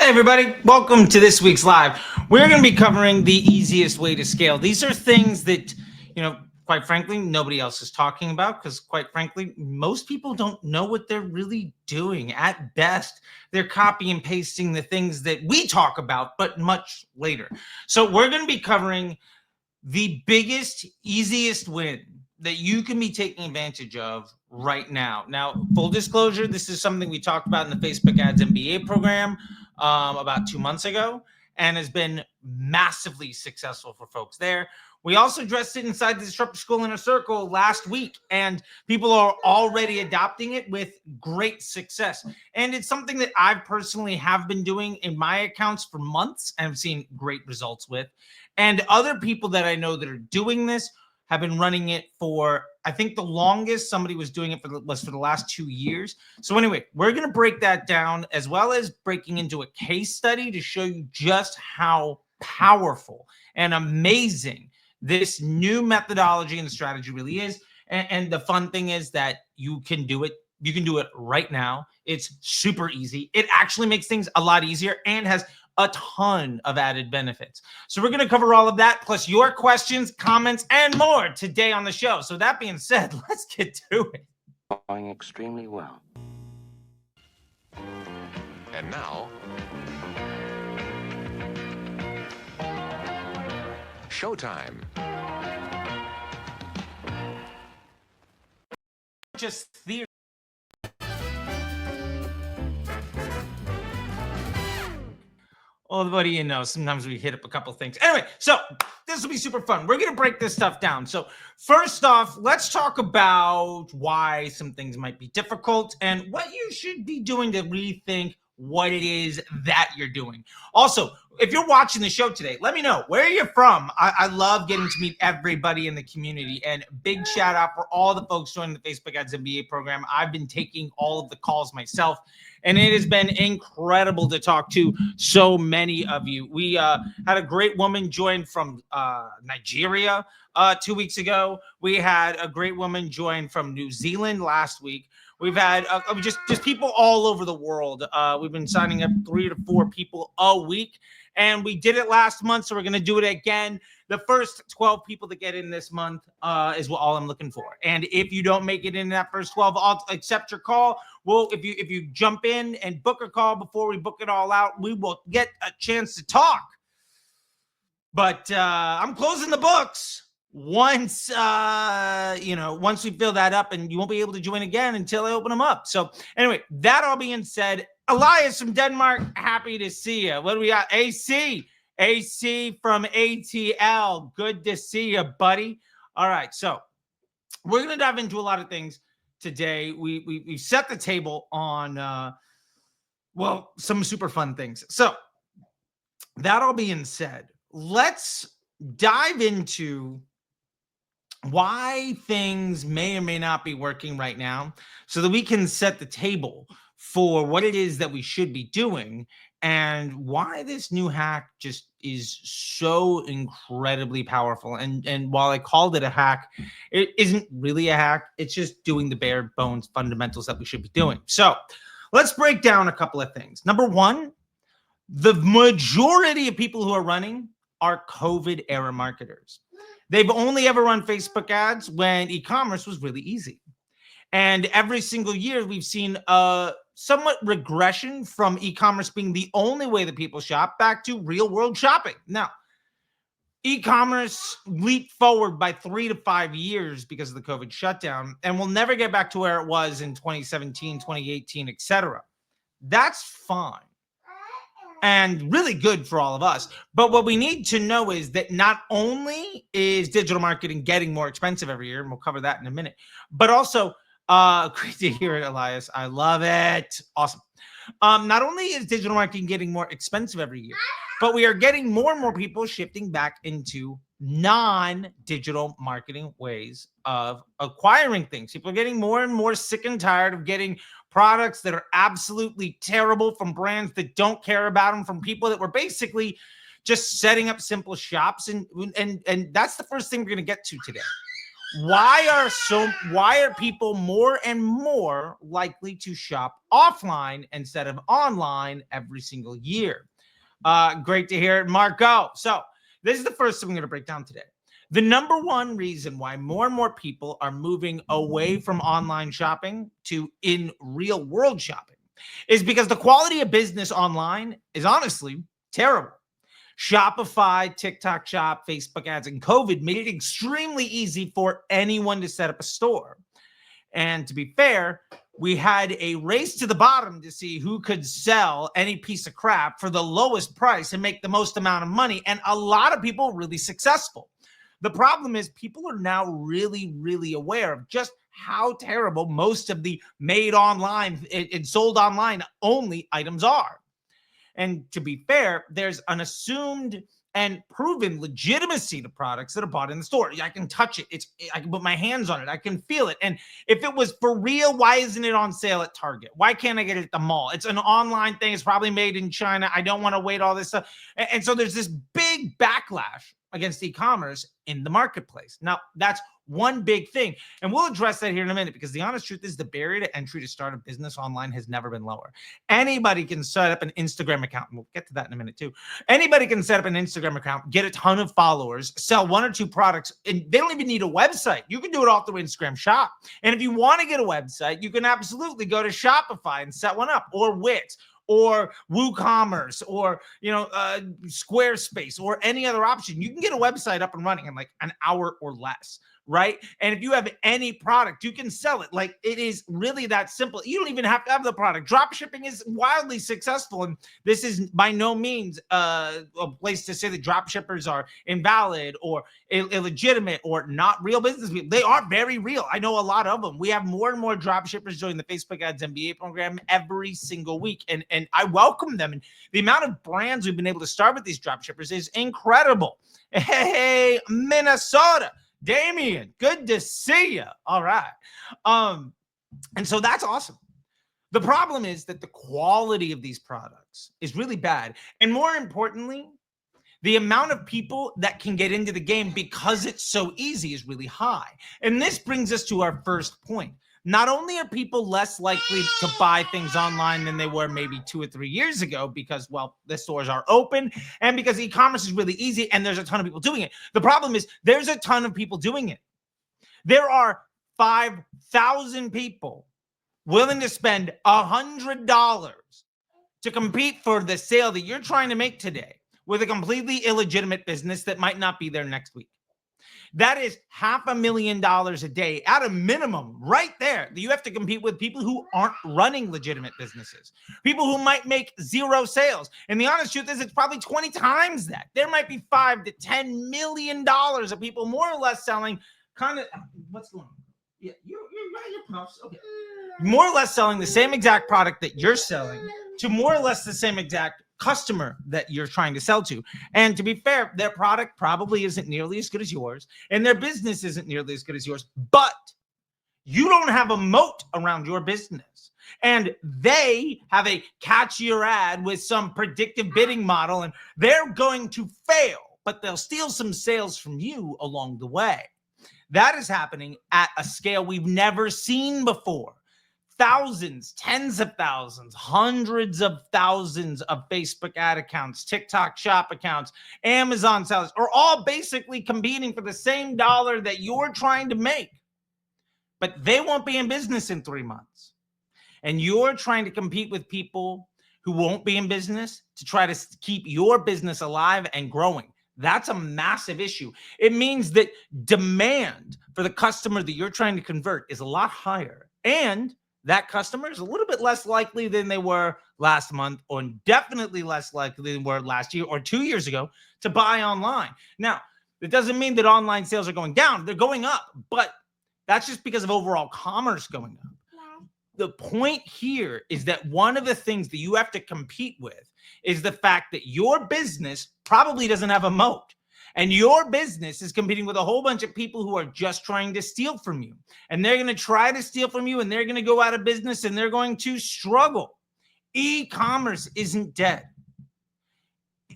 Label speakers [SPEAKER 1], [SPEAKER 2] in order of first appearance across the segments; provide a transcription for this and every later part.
[SPEAKER 1] Hey everybody, welcome to this week's live. We're going to be covering the easiest way to scale. These are things that, quite frankly, nobody else is talking about because quite frankly, most people don't know what they're really doing. At best, they're copy and pasting the things that we talk about, but much later. So we're going to be covering the biggest, easiest win that you can be taking advantage of right now. Now, full disclosure, this is something we talked about in the Facebook Ads MBA program about 2 months ago and has been massively successful for folks there. We also addressed it inside the Disruptor School Inner Circle last week, and people are already adopting it with great success. And it's something that I personally have been doing in my accounts for months and have seen great results with. And other people that I know that are doing this have been running it for, I think the longest somebody was doing it was for the last 2 years. So anyway, we're going to break that down as well as breaking into a case study to show you just how powerful and amazing this new methodology and strategy really is. And the fun thing is that you can do it. You can do it right now. It's super easy. It actually makes things a lot easier and has a ton of added benefits. So we're going to cover all of that, plus your questions, comments, and more today on the show. So that being said, let's get to it.
[SPEAKER 2] Going extremely well.
[SPEAKER 3] And now, showtime.
[SPEAKER 1] Just theory. Well, what do you know? Sometimes we hit up a couple things. Anyway, so this will be super fun. We're going to break this stuff down. So first off, let's talk about why some things might be difficult and what you should be doing to rethink what it is that you're doing. Also, if you're watching the show today, let me know where you're from. I love getting to meet everybody in the community, and big shout out for all the folks joining the Facebook Ads MBA program. I've been taking all of the calls myself, and it has been incredible to talk to so many of you. We had a great woman join from Nigeria 2 weeks ago. We had a great woman join from New Zealand last week. We've had just people all over the world. We've been signing up 3 to 4 people a week, and we did it last month, so we're going to do it again. The first 12 people that get in this month is all I'm looking for. And if you don't make it in that first 12, I'll accept your call. Well, if you jump in and book a call before we book it all out, we will get a chance to talk. But I'm closing the books once we fill that up, and you won't be able to join again until I open them up. So anyway, that all being said, Elias from Denmark, happy to see you. What do we got? AC from ATL, good to see you, buddy. All right, so we're gonna dive into a lot of things today. We set the table on some super fun things. So that all being said, let's dive into why things may or may not be working right now so that we can set the table for what it is that we should be doing and why this new hack just is so incredibly powerful. And while I called it a hack, it isn't really a hack. It's just doing the bare bones fundamentals that we should be doing. So let's break down a couple of things. Number one, the majority of people who are running are COVID era marketers. They've only ever run Facebook ads when e-commerce was really easy. And every single year, we've seen a somewhat regression from e-commerce being the only way that people shop back to real world shopping. Now, e-commerce leaped forward by 3 to 5 years because of the COVID shutdown, and we'll never get back to where it was in 2017, 2018, etc. That's fine and really good for all of us. But what we need to know is that not only is digital marketing getting more expensive every year, and we'll cover that in a minute, but also, great to hear it, Elias. I love it. Awesome. Not only is digital marketing getting more expensive every year, but we are getting more and more people shifting back into non-digital marketing ways of acquiring things. People are getting more and more sick and tired of getting products that are absolutely terrible from brands that don't care about them, from people that were basically just setting up simple shops. And that's the first thing we're going to get to today. why are people more and more likely to shop offline instead of online every single year? Great to hear it, Marco. So this is the first thing we're going to break down today. The number one reason why more and more people are moving away from online shopping to in real world shopping is because the quality of business online is honestly terrible. Shopify, TikTok Shop, Facebook ads, and COVID made it extremely easy for anyone to set up a store. And to be fair, we had a race to the bottom to see who could sell any piece of crap for the lowest price and make the most amount of money. And a lot of people were really successful. The problem is people are now really, really aware of just how terrible most of the made online and sold online only items are. And to be fair, there's an assumed and proven legitimacy to products that are bought in the store. I can touch it. I can put my hands on it. I can feel it. And if it was for real, why isn't it on sale at Target? Why can't I get it at the mall? It's an online thing. It's probably made in China. I don't want to wait all this stuff. And so there's this big backlash against e-commerce in the marketplace. Now, that's one big thing. And we'll address that here in a minute, because the honest truth is the barrier to entry to start a business online has never been lower. Anybody can set up an Instagram account, and we'll get to that in a minute too. Anybody can set up an Instagram account, get a ton of followers, sell one or two products, and they don't even need a website. You can do it all through Instagram Shop. And if you want to get a website, you can absolutely go to Shopify and set one up, or Wix, or WooCommerce, or Squarespace, or any other option. You can get a website up and running in like an hour or less, right? And if you have any product, you can sell it. Like, it is really that simple. You don't even have to have the product. Drop shipping is wildly successful, and this is by no means a place to say that drop shippers are invalid or illegitimate or not real business people. They are very real. I know a lot of them. We have more and more drop shippers join the Facebook Ads MBA program every single week, and I welcome them. And the amount of brands we've been able to start with these drop shippers is incredible. Hey, Minnesota. Damien, good to see you. All right. And so that's awesome. The problem is that the quality of these products is really bad. And more importantly, the amount of people that can get into the game because it's so easy is really high. And this brings us to our first point. Not only are people less likely to buy things online than they were maybe 2 or 3 years ago because, well, the stores are open and because e-commerce is really easy and there's a ton of people doing it. The problem is there's a ton of people doing it. There are 5,000 people willing to spend $100 to compete for the sale that you're trying to make today with a completely illegitimate business that might not be there next week. That is $500,000 a day at a minimum right there. You have to compete with people who aren't running legitimate businesses, people who might make zero sales. And the honest truth is it's probably 20 times that. There might be $5 to $10 million of people more or less selling kind of, what's going on? Yeah, you're puffs. Okay. More or less selling the same exact product that you're selling to more or less the same exact customer that you're trying to sell to. And to be fair, their product probably isn't nearly as good as yours, and their business isn't nearly as good as yours, but you don't have a moat around your business. And they have a catchier ad with some predictive bidding model, and they're going to fail, but they'll steal some sales from you along the way. That is happening at a scale we've never seen before. Thousands, tens of thousands, hundreds of thousands of Facebook ad accounts, TikTok shop accounts, Amazon sellers are all basically competing for the same dollar that you're trying to make. But they won't be in business in 3 months. And you're trying to compete with people who won't be in business to try to keep your business alive and growing. That's a massive issue. It means that demand for the customer that you're trying to convert is a lot higher. And that customer is a little bit less likely than they were last month, or definitely less likely than they were last year or 2 years ago to buy online. Now, it doesn't mean that online sales are going down. They're going up, but that's just because of overall commerce going up. The point here is that one of the things that you have to compete with is the fact that your business probably doesn't have a moat. And your business is competing with a whole bunch of people who are just trying to steal from you. And they're going to try to steal from you, and they're going to go out of business, and they're going to struggle. E-commerce isn't dead.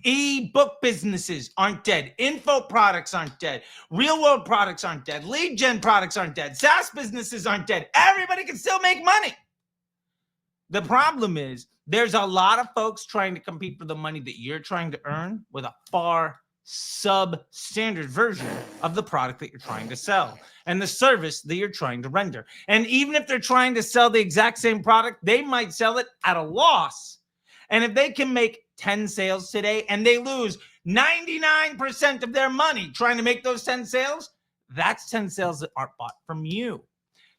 [SPEAKER 1] E-book businesses aren't dead. Info products aren't dead. Real world products aren't dead. Lead gen products aren't dead. SaaS businesses aren't dead. Everybody can still make money. The problem is there's a lot of folks trying to compete for the money that you're trying to earn with a far substandard version of the product that you're trying to sell and the service that you're trying to render. And even if they're trying to sell the exact same product, they might sell it at a loss. And if they can make 10 sales today and they lose 99% of their money trying to make those 10 sales, that's 10 sales that aren't bought from you.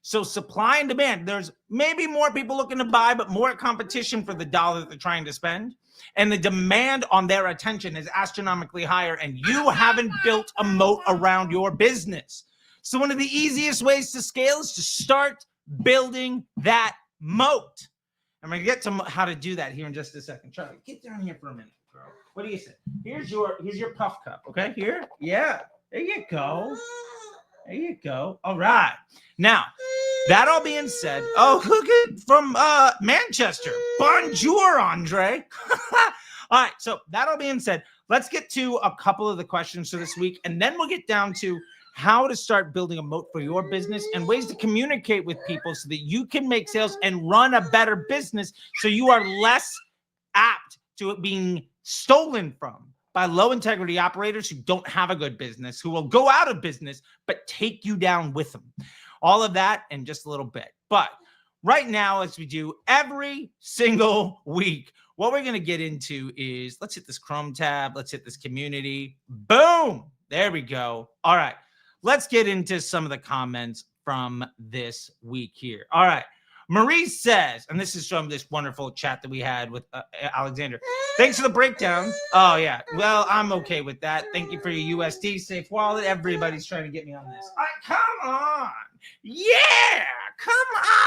[SPEAKER 1] So supply and demand, there's maybe more people looking to buy, but more competition for the dollar that they're trying to spend. And the demand on their attention is astronomically higher, and you haven't built a moat around your business. So one of the easiest ways to scale is to start building that moat. I'm going to get to how to do that here in just a second. Charlie, get down here for a minute, girl. What do you say? Here's your puff cup, okay? Here? Yeah. There you go. There you go. All right. Now, that all being said, oh, look at from Manchester. Bonjour, Andre. All right. So that all being said, let's get to a couple of the questions for this week, and then we'll get down to how to start building a moat for your business and ways to communicate with people so that you can make sales and run a better business so you are less apt to it being stolen from by low integrity operators who don't have a good business, who will go out of business, but take you down with them. All of that in just a little bit. But right now, as we do every single week, what we're going to get into is, let's hit this Chrome tab. Let's hit this community. Boom. There we go. All right. Let's get into some of the comments from this week here. All right. Marie says, and this is from this wonderful chat that we had with Alexander. Thanks for the breakdown. Oh, yeah. Well, I'm okay with that. Thank you for your USD safe wallet. Everybody's trying to get me on this. All right, come on. Yeah, come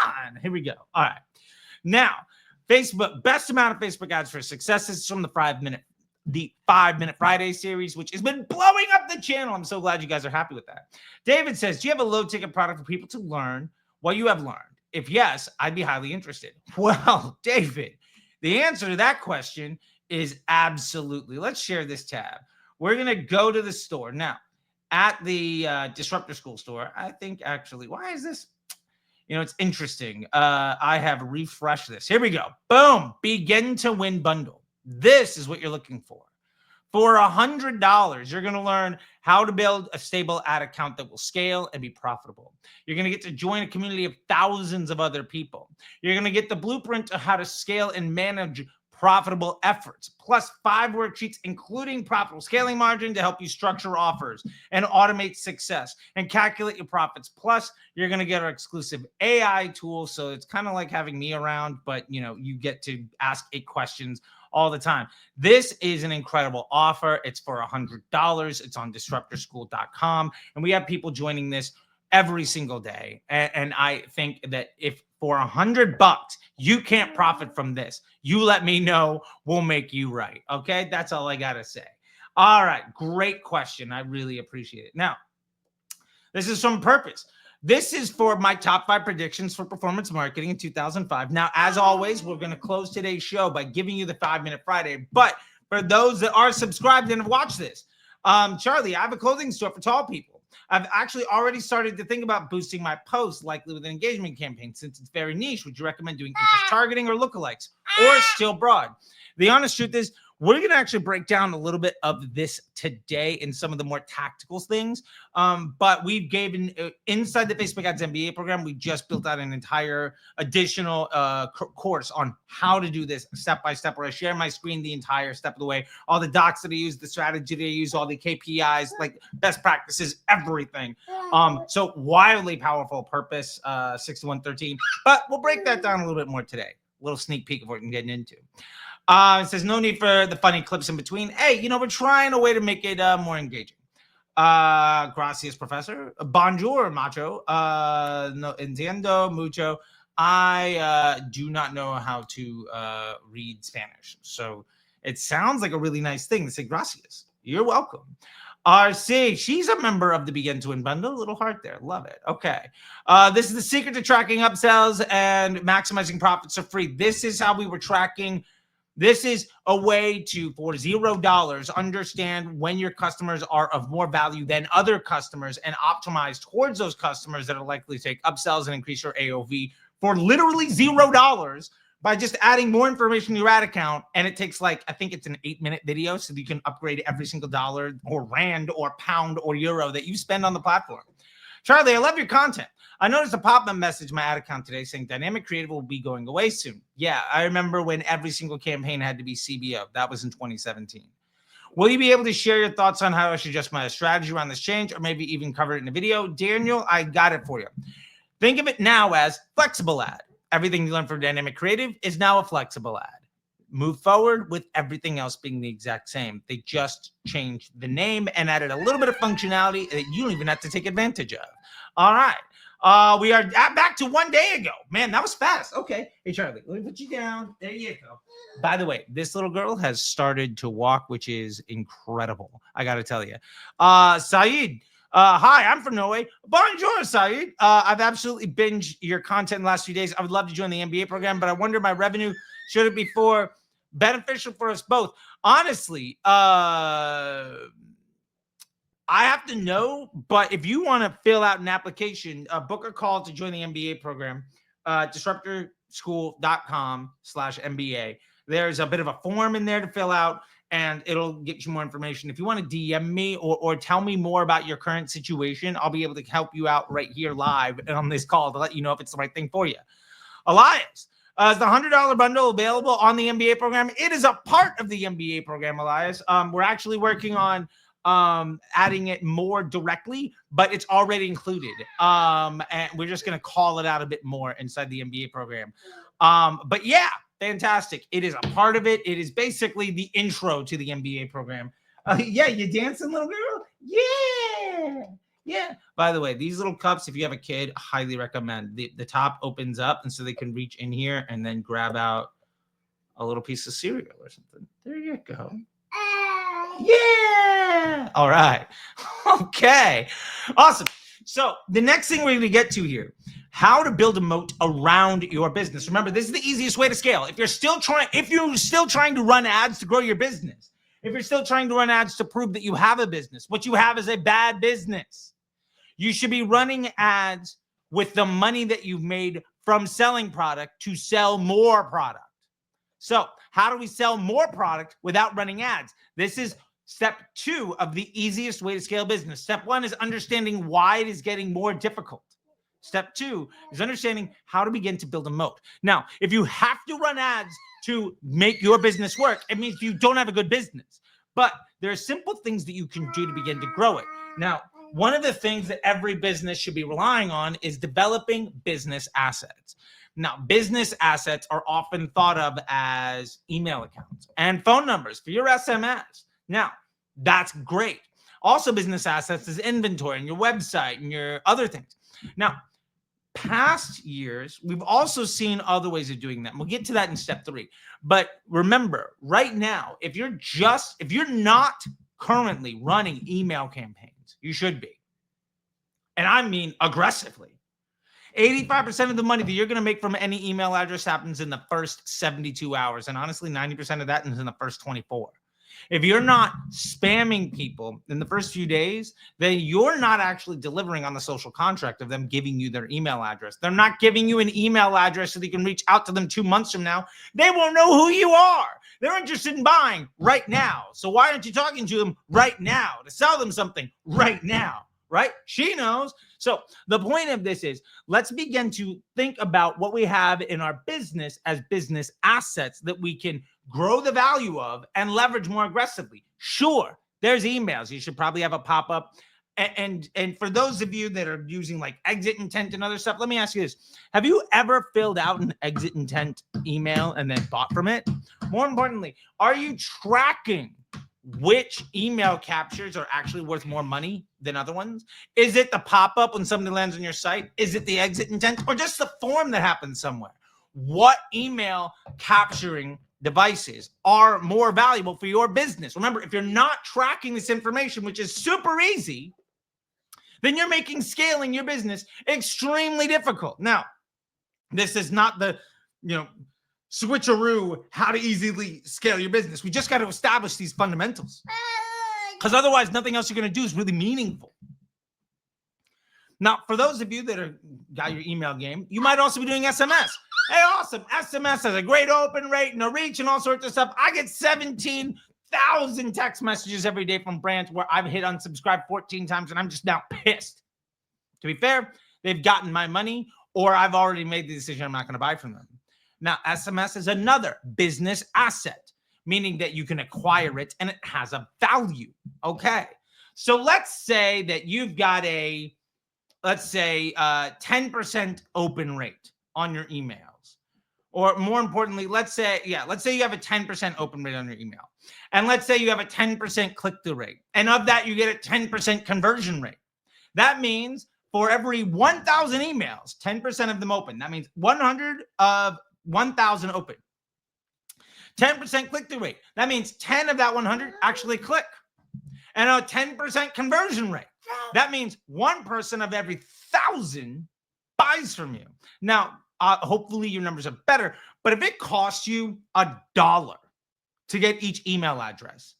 [SPEAKER 1] on. Here we go. All right. Now, Facebook, best amount of Facebook ads for success is from the 5 Minute Friday series, which has been blowing up the channel. I'm so glad you guys are happy with that. David says, do you have a low ticket product for people to learn what you have learned? If yes, I'd be highly interested. Well, David, the answer to that question is absolutely. Let's share this tab. We're going to go to the store. Now, at the Disruptor School store, I think actually, why is this? You know, it's interesting. I have refreshed this. Here we go. Boom. Begin to win bundle. This is what you're looking for. For $100, you're going to learn how to build a stable ad account that will scale and be profitable. You're going to get to join a community of thousands of other people. You're going to get the blueprint of how to scale and manage profitable efforts, plus 5 worksheets, including profitable scaling margin to help you structure offers and automate success and calculate your profits. Plus, you're going to get our exclusive AI tool. So it's kind of like having me around, but you get to ask 8 questions all the time. This is an incredible offer. It's for $100. It's on disruptorschool.com. And we have people joining this every single day. And I think that if for $100 you can't profit from this, you let me know. We'll make you right. Okay. That's all I got to say. All right. Great question. I really appreciate it. Now, this is from Purpose. This is for my top 5 predictions for performance marketing in 2005. Now, as always, we're going to close today's show by giving you the 5 Minute Friday. But for those that are subscribed and have watched this, Charlie, I have a clothing store for tall people. I've actually already started to think about boosting my posts, likely with an engagement campaign, since it's very niche. Would you recommend doing interest targeting or lookalikes, or still broad? The honest truth is, we're going to actually break down a little bit of this today in some of the more tactical things. But we've given inside the Facebook Ads MBA program, we just built out an entire additional course on how to do this step by step, where I share my screen the entire step of the way, all the docs that I use, the strategy that I use, all the KPIs, like best practices, everything. So wildly powerful. Purpose 6113. But we'll break that down a little bit more today. A little sneak peek of what we're getting into. It says, no need for the funny clips in between. Hey, we're trying a way to make it more engaging. Gracias, professor. Bonjour, macho. No entiendo mucho. I do not know how to read Spanish. So it sounds like a really nice thing to say gracias. You're welcome. RC, she's a member of the Begin to Win bundle. A little heart there. Love it. Okay. This is the secret to tracking upsells and maximizing profits for free. This is how we were tracking This is a way to, for $0, understand when your customers are of more value than other customers and optimize towards those customers that are likely to take upsells and increase your AOV for literally $0 by just adding more information to your ad account. And it takes like, I think it's an 8-minute video, so that you can upgrade every single dollar or rand or pound or euro that you spend on the platform. Charlie, I love your content. I noticed a pop-up message in my ad account today saying dynamic creative will be going away soon. Yeah, I remember when every single campaign had to be CBO. That was in 2017. Will you be able to share your thoughts on how I should adjust my strategy around this change, or maybe even cover it in a video? Daniel, I got it for you. Think of it now as flexible ad. Everything you learn from dynamic creative is now a flexible ad. Move forward with everything else being the exact same. They just changed the name and added a little bit of functionality that you don't even have to take advantage of. All right. We are back to 1 day ago. Man, that was fast. Okay. Hey, Charlie, let me put you down. There you go. By the way, this little girl has started to walk, which is incredible. I got to tell you. Saeed, hi, I'm from Norway. Bonjour, Saeed. I've absolutely binged your content in the last few days. I would love to join the MBA program, but I wonder my revenue, should it be beneficial for us both? Honestly, I have to know, but if you want to fill out an application, book a call to join the MBA program, disruptorschool.com/MBA. There's a bit of a form in there to fill out, and it'll get you more information. If you want to DM me or tell me more about your current situation, I'll be able to help you out right here live on this call to let you know if it's the right thing for you. Elias, is the $100 bundle available on the MBA program? It is a part of the MBA program, Elias. We're actually working on adding it more directly, but it's already included. And we're just going to call it out a bit more inside the MBA program. But yeah, fantastic. It is a part of it. It is basically the intro to the MBA program. Yeah, you dancing, little girl? Yeah. Yeah. By the way, these little cups, if you have a kid, highly recommend. The top opens up, and so they can reach in here and then grab out a little piece of cereal or something. There you go. Yeah. All right. Okay. Awesome. So the next thing we're going to get to here, how to build a moat around your business. Remember, this is the easiest way to scale. If you're still trying to run ads to grow your business, if you're still trying to run ads to prove that you have a business, what you have is a bad business. You should be running ads with the money that you've made from selling product to sell more product. So how do we sell more product without running ads? This is step 2 of the easiest way to scale business. Step 1 is understanding why it is getting more difficult. Step 2 is understanding how to begin to build a moat. Now, if you have to run ads to make your business work, it means you don't have a good business. But there are simple things that you can do to begin to grow it. Now, one of the things that every business should be relying on is developing business assets. Now, business assets are often thought of as email accounts and phone numbers for your SMS. Now, that's great. Also, business assets is inventory and your website and your other things. Now, past years, we've also seen other ways of doing that. We'll get to that in step 3. But remember, right now, if you're not currently running email campaigns, you should be. And I mean aggressively. 85% of the money that you're going to make from any email address happens in the first 72 hours. And honestly, 90% of that is in the first 24. If you're not spamming people in the first few days, then you're not actually delivering on the social contract of them giving you their email address. They're not giving you an email address so that you can reach out to them 2 months from now. They won't know who you are. They're interested in buying right now. So why aren't you talking to them right now to sell them something right now? Right? She knows. So the point of this is, let's begin to think about what we have in our business as business assets that we can grow the value of and leverage more aggressively. Sure, there's emails. You should probably have a pop-up. And for those of you that are using like exit intent and other stuff, let me ask you this. Have you ever filled out an exit intent email and then bought from it? More importantly, are you tracking which email captures are actually worth more money than other ones? Is it the pop-up when somebody lands on your site? Is it the exit intent, or just the form that happens somewhere? What email capturing devices are more valuable for your business? Remember, if you're not tracking this information, which is super easy, then you're making scaling your business extremely difficult. Now, this is not the, switcheroo how to easily scale your business. We just got to establish these fundamentals, because otherwise nothing else you're going to do is really meaningful. Now, for those of you that are got your email game, you might also be doing SMS. Hey, awesome. SMS has a great open rate and a reach and all sorts of stuff. I get 17,000 text messages every day from brands where I've hit unsubscribe 14 times and I'm just now pissed. To be fair, they've gotten my money, or I've already made the decision I'm not going to buy from them. Now, SMS is another business asset, meaning that you can acquire it and it has a value. Okay. So let's say that you've got a, let's say 10% open rate on your emails. Or more importantly, let's say you have a 10% open rate on your email. And let's say you have a 10% click-through rate. And of that, you get a 10% conversion rate. That means for every 1,000 emails, 10% of them open. That means 100 of 1,000 open. 10% click-through rate. That means 10 of that 100 actually click. And a 10% conversion rate. That means one person of every 1,000 buys from you. Now, hopefully your numbers are better, but if it costs you $1 to get each email address,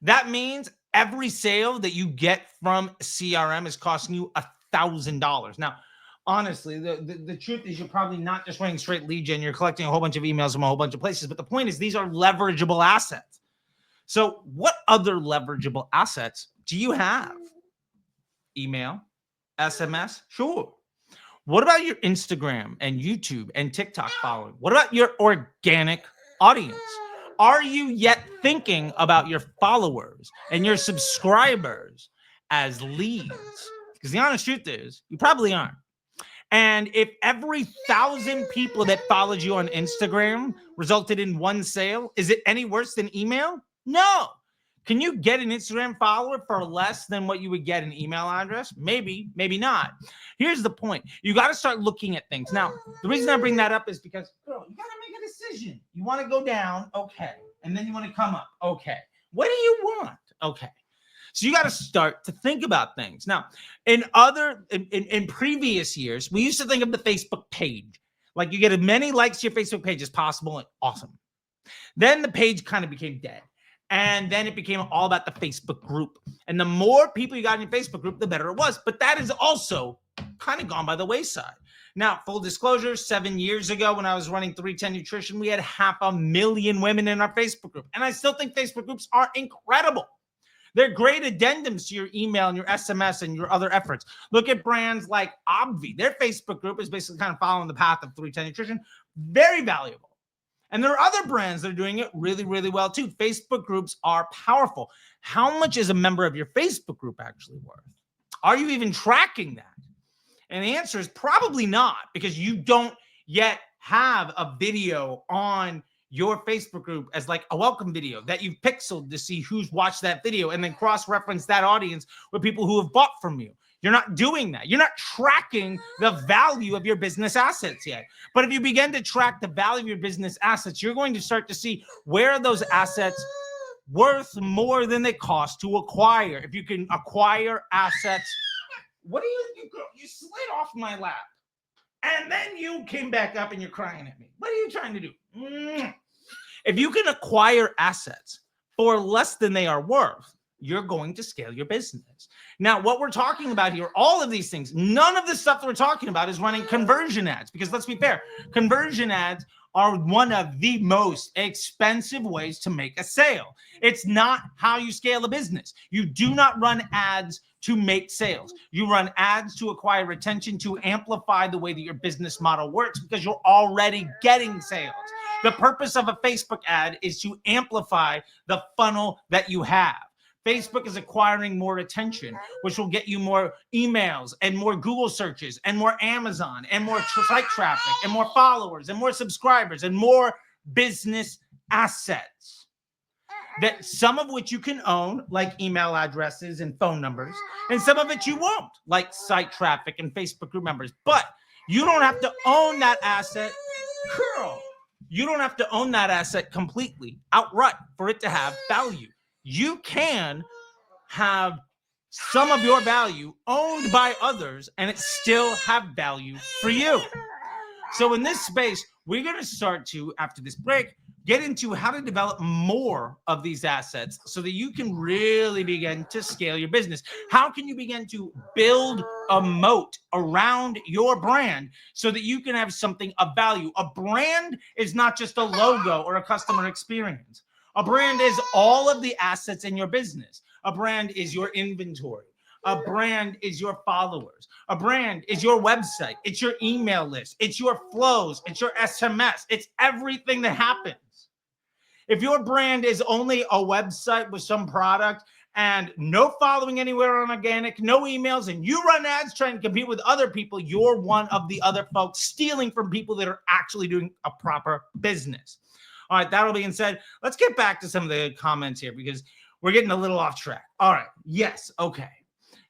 [SPEAKER 1] that means every sale that you get from CRM is costing you $1,000. Now, honestly, the truth is you're probably not just running straight lead gen. You're collecting a whole bunch of emails from a whole bunch of places. But the point is these are leverageable assets. So what other leverageable assets do you have? Email, SMS, sure. What about your Instagram and YouTube and TikTok following? What about your organic audience? Are you yet thinking about your followers and your subscribers as leads? Because the honest truth is, you probably aren't. And if every 1,000 people that followed you on Instagram resulted in one sale, is it any worse than email? No. Can you get an Instagram follower for less than what you would get an email address? Maybe, maybe not. Here's the point. You got to start looking at things. Now, the reason I bring that up is because, girl, you got to make a decision. You want to go down? Okay. And then you want to come up? Okay. What do you want? Okay. So you got to start to think about things. Now, in previous years, we used to think of the Facebook page. Like you get as many likes to your Facebook page as possible and awesome. Then the page kind of became dead. And then it became all about the Facebook group. And the more people you got in your Facebook group, the better it was. But that is also kind of gone by the wayside. Now, full disclosure, 7 years ago when I was running 310 Nutrition, we had 500,000 women in our Facebook group. And I still think Facebook groups are incredible. They're great addendums to your email and your SMS and your other efforts. Look at brands like Obvi. Their Facebook group is basically kind of following the path of 310 Nutrition. Very valuable. And there are other brands that are doing it really, really well too. Facebook groups are powerful. How much is a member of your Facebook group actually worth? Are you even tracking that? And the answer is probably not, because you don't yet have a video on your Facebook group as like a welcome video that you've pixeled to see who's watched that video and then cross-reference that audience with people who have bought from you. You're not doing that. You're not tracking the value of your business assets yet. But if you begin to track the value of your business assets, you're going to start to see where are those assets worth more than they cost to acquire. If you can acquire assets, what do you slid off my lap and then you came back up and you're crying at me. What are you trying to do? If you can acquire assets for less than they are worth, you're going to scale your business. Now, what we're talking about here, all of these things, none of the stuff that we're talking about is running conversion ads, because let's be fair, conversion ads are one of the most expensive ways to make a sale. It's not how you scale a business. You do not run ads to make sales. You run ads to acquire attention, to amplify the way that your business model works, because you're already getting sales. The purpose of a Facebook ad is to amplify the funnel that you have. Facebook is acquiring more attention, which will get you more emails and more Google searches and more Amazon and more site traffic and more followers and more subscribers and more business assets, that some of which you can own, like email addresses and phone numbers, and some of it you won't, like site traffic and Facebook group members. But you don't have to own that asset, girl. You don't have to own that asset completely outright for it to have value. You can have some of your value owned by others and it still have value for you. So in this space, we're going to start to, after this break, get into how to develop more of these assets so that you can really begin to scale your business. How can you begin to build a moat around your brand so that you can have something of value? A brand is not just a logo or a customer experience. A brand is all of the assets in your business. A brand is your inventory. A brand is your followers. A brand is your website. It's your email list. It's your flows. It's your SMS. It's everything that happens. If your brand is only a website with some product and no following anywhere on organic, no emails, and you run ads trying to compete with other people, you're one of the other folks stealing from people that are actually doing a proper business. All right, that'll being said, let's get back to some of the comments here because we're getting a little off track. All right, yes, okay.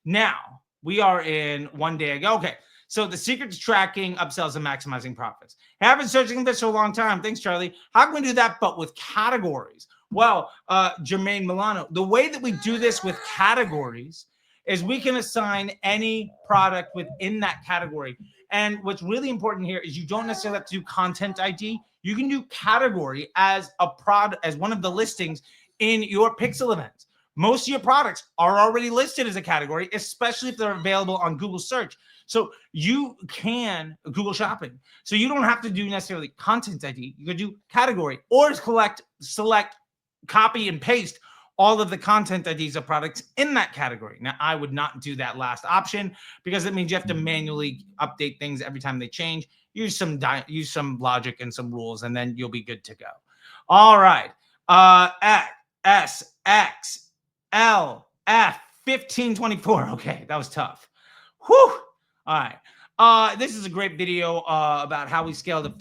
[SPEAKER 1] Now, we are in one day ago. Okay, so the secret to tracking upsells and maximizing profits. Have been searching this for a long time. Thanks, Charlie. How can we do that, but with categories? Well, Jermaine Milano, the way that we do this with categories is we can assign any product within that category. And what's really important here is you don't necessarily have to do content ID. You can do category as a product, as one of the listings in your Pixel events. Most of your products are already listed as a category, especially if they're available on Google search. So you can Google Shopping. So you don't have to do necessarily content ID. You could do category or select, copy and paste all of the content IDs of products in that category. Now, I would not do that last option because it means you have to manually update things every time they change. Use some logic and some rules, and then you'll be good to go. All right. SX. LF 1524. Okay, that was tough. Whew. All right. This is a great video about how we scaled a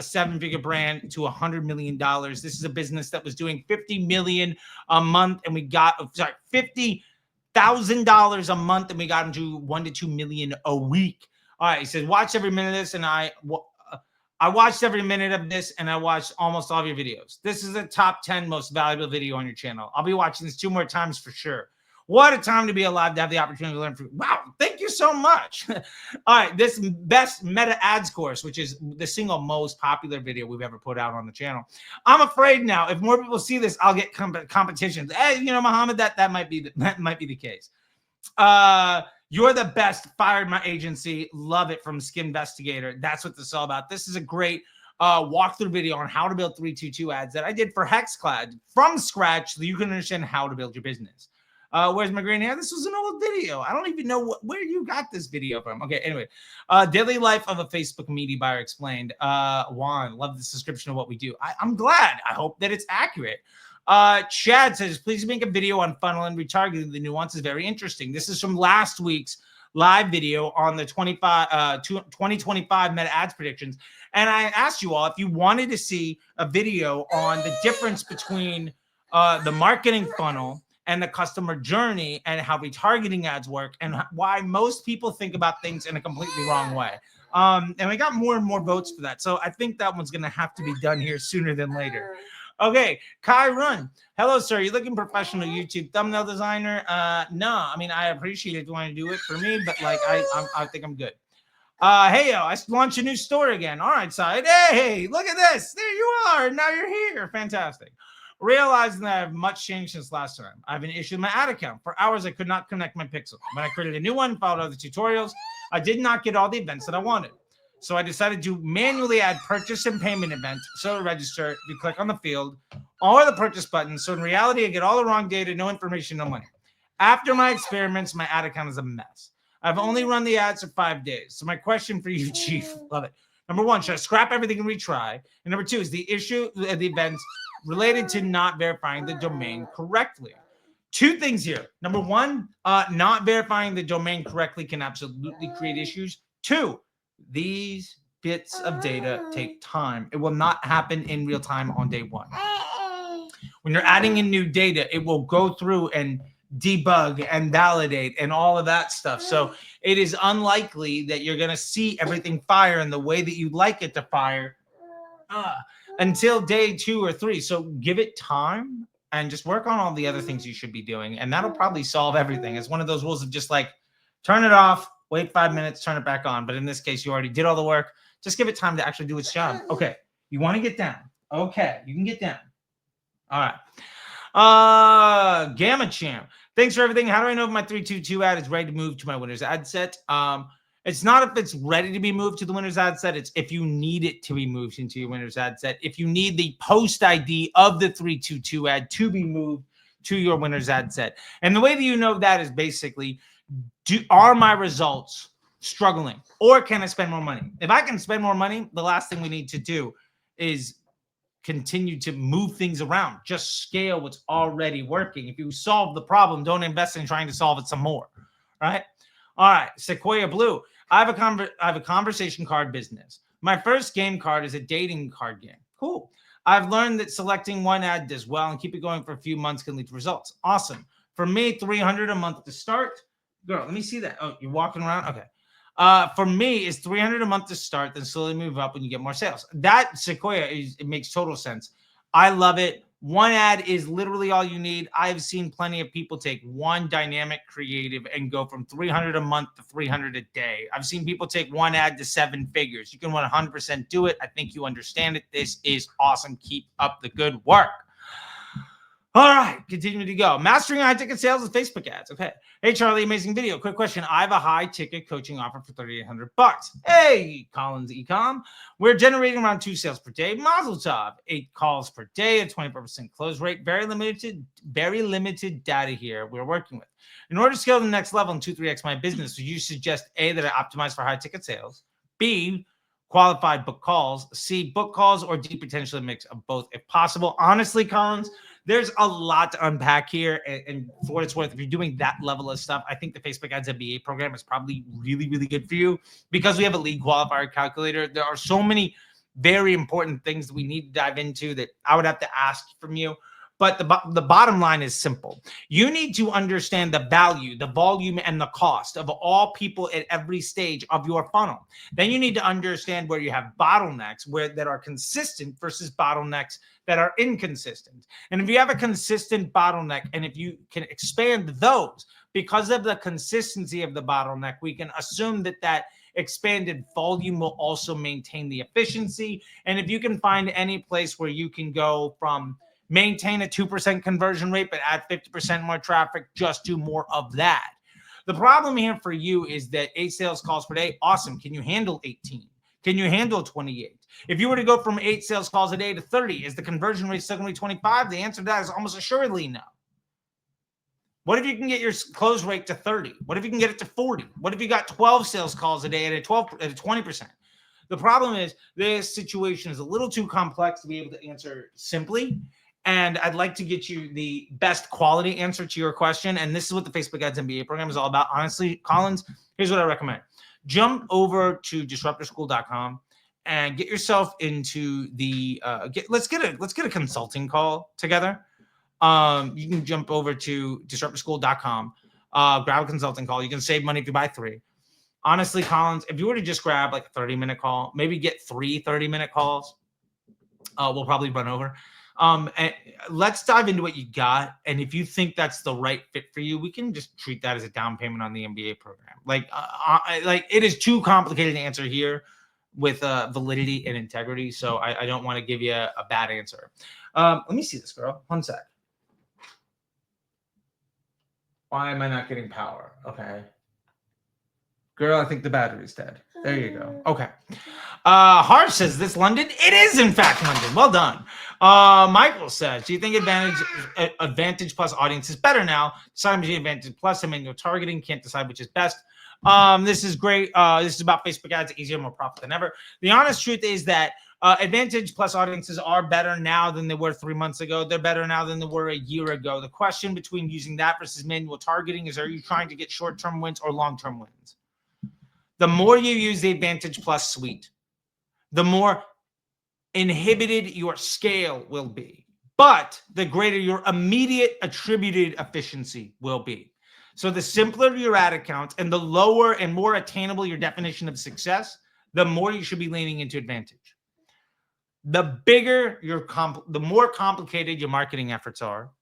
[SPEAKER 1] seven-figure brand to $100 million. This is a business that was doing $50 million a month, and we got $50,000 a month, and we got into $1 to $2 million a week. All right. He says, watch every minute of this, and I watched every minute of this, and I watched almost all of your videos. This is a top 10 most valuable video on your channel. I'll be watching this 2 more times for sure. What a time to be alive to have the opportunity to learn from you. Wow, thank you so much. All right, this best meta ads course, which is the single most popular video we've ever put out on the channel. I'm afraid now, if more people see this, I'll get competitions. Hey, Muhammad, that might be the case. You're the best. Fired my agency. Love it from Skin Investigator. That's what this is all about. This is a great walkthrough video on how to build 322 ads that I did for HexClad from scratch so you can understand how to build your business. Where's my green hair? This was an old video. I don't even know where you got this video from. Okay, anyway. Daily life of a Facebook media buyer explained. Juan, love this description of what we do. I'm glad. I hope that it's accurate. Chad says, please make a video on funnel and retargeting. The nuance is very interesting. This is from last week's live video on the 2025 meta ads predictions. And I asked you all if you wanted to see a video on the difference between the marketing funnel and the customer journey and how retargeting ads work and why most people think about things in a completely wrong way. And we got more and more votes for that. So I think that one's going to have to be done here sooner than later. Okay, Kai Run. Hello, sir. You looking professional YouTube thumbnail designer? No, I mean, I appreciate it if you want to do it for me, but like, I think I'm good. Hey, I launched a new store again. All right, side. Hey, look at this. There you are. Now you're here. Fantastic. Realizing that I have much changed since last time. I have an issue with my ad account. For hours, I could not connect my pixel. When I created a new one, followed other tutorials, I did not get all the events that I wanted. So I decided to manually add purchase and payment event. So to register, you click on the field, or the purchase button. So in reality, I get all the wrong data, no information, no money. After my experiments, my ad account is a mess. I've only run the ads for 5 days. So my question for you, Chief, love it. Number 1, should I scrap everything and retry? And number 2, is the issue of the events related to not verifying the domain correctly? 2 things here. Number 1, not verifying the domain correctly can absolutely create issues. 2, these bits of data take time. It will not happen in real time on day 1. When you're adding in new data, it will go through and debug and validate and all of that stuff. So it is unlikely that you're going to see everything fire in the way that you'd like it to fire until day 2 or 3. So give it time and just work on all the other things you should be doing. And that'll probably solve everything. It's one of those rules of just like, turn it off, wait 5 minutes, turn it back on. But in this case, you already did all the work. Just give it time to actually do its job. Okay. You want to get down. Okay. You can get down. All right. Gamma Champ. Thanks for everything. How do I know if my 322 ad is ready to move to my winner's ad set? It's not if it's ready to be moved to the winner's ad set. It's if you need it to be moved into your winner's ad set. If you need the post ID of the 322 ad to be moved to your winner's ad set. And the way that you know that is basically, are my results struggling, or can I spend more money? If I can spend more money, the last thing we need to do is continue to move things around. Just scale what's already working. If you solve the problem, don't invest in trying to solve it some more, right? All right, Sequoia Blue. I have a conversation card business. My first game card is a dating card game. Cool. I've learned that selecting one ad does well and keep it going for a few months can lead to results. Awesome. For me, $300 a month to start. Girl, let me see that. Oh, you're walking around? Okay. For me, is $300 a month to start, then slowly move up when you get more sales. That Sequoia, it makes total sense. I love it. One ad is literally all you need. I've seen plenty of people take one dynamic creative and go from $300 a month to $300 a day. I've seen people take one ad to 7 figures. You can 100% do it. I think you understand it. This is awesome. Keep up the good work. All right, continue to go. Mastering high ticket sales with Facebook ads. Okay. Hey, Charlie, amazing video. Quick question. I have a high ticket coaching offer for $3,800. Hey, Collins Ecom. We're generating around 2 sales per day. Mazel tov. 8 calls per day, a 24% close rate. Very limited data here we're working with. In order to scale to the next level and 2-3x my business, would you suggest A, that I optimize for high ticket sales, B, qualified book calls, C, book calls, or D, potentially a mix of both if possible? Honestly, Collins, there's a lot to unpack here. And for what it's worth, if you're doing that level of stuff, I think the Facebook Ads MBA program is probably really, really good for you because we have a lead qualifier calculator. There are so many very important things that we need to dive into that I would have to ask from you. But the bottom line is simple. You need to understand the value, the volume, and the cost of all people at every stage of your funnel. Then you need to understand where you have bottlenecks that are consistent versus bottlenecks that are inconsistent. And if you have a consistent bottleneck, and if you can expand those because of the consistency of the bottleneck, we can assume that expanded volume will also maintain the efficiency. And if you can find any place where you can go from maintain a 2% conversion rate, but add 50% more traffic, just do more of that. The problem here for you is that 8 sales calls per day, awesome. Can you handle 18? Can you handle 28? If you were to go from 8 sales calls a day to 30, is the conversion rate still going to be 25? The answer to that is almost assuredly no. What if you can get your close rate to 30? What if you can get it to 40? What if you got 12 sales calls a day at a 20%? The problem is this situation is a little too complex to be able to answer simply. And I'd like to get you the best quality answer to your question. And this is what the Facebook Ads MBA program is all about. Honestly, Collins, here's what I recommend. Jump over to disruptorschool.com and get yourself into the let's get a consulting call together. You can jump over to disruptorschool.com, grab a consulting call. You can save money if you buy 3. Honestly, Collins, if you were to just grab like a 30-minute call, maybe get 3 30-minute calls, we'll probably run over. And let's dive into what you got. And if you think that's the right fit for you, we can just treat that as a down payment on the MBA program. Like it is too complicated to answer here with validity and integrity. So I don't want to give you a bad answer. Let me see this, girl. 1 sec. Why am I not getting power? Okay. Girl, I think the battery's dead. There you go. Okay. Harsh says, this London? It is, in fact, London. Well done. Michael says, do you think Advantage Plus audience is better now? Deciding between Advantage Plus and manual targeting. Can't decide which is best. This is great. This is about Facebook ads. Easier, more profit than ever. The honest truth is that Advantage Plus audiences are better now than they were 3 months ago. They're better now than they were a year ago. The question between using that versus manual targeting is, are you trying to get short-term wins or long-term wins? The more you use the Advantage Plus suite, the more inhibited your scale will be, but the greater your immediate attributed efficiency will be. So the simpler your ad account and the lower and more attainable your definition of success, the more you should be leaning into Advantage. The bigger the more complicated your marketing efforts are,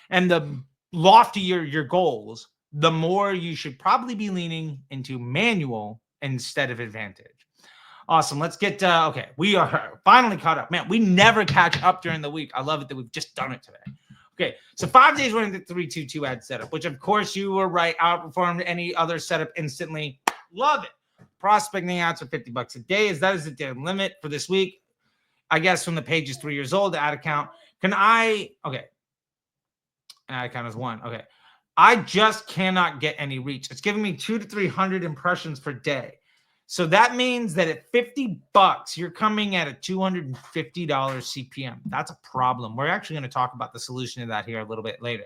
[SPEAKER 1] and the loftier your goals, the more you should probably be leaning into manual instead of Advantage. Awesome. Let's get okay. We are finally caught up. Man, we never catch up during the week. I love it that we've just done it today. Okay, so 5 days running the 3-2-2 ad setup, which of course you were right, outperformed any other setup instantly. Love it. Prospecting ads for $50 a day. That is the day limit for this week. I guess when the page is 3 years old, the ad account. Okay. Ad account is 1. Okay. I just cannot get any reach. It's giving me 200 to 300 impressions per day. So that means that at $50, you're coming at a $250 CPM. That's a problem. We're actually going to talk about the solution to that here a little bit later.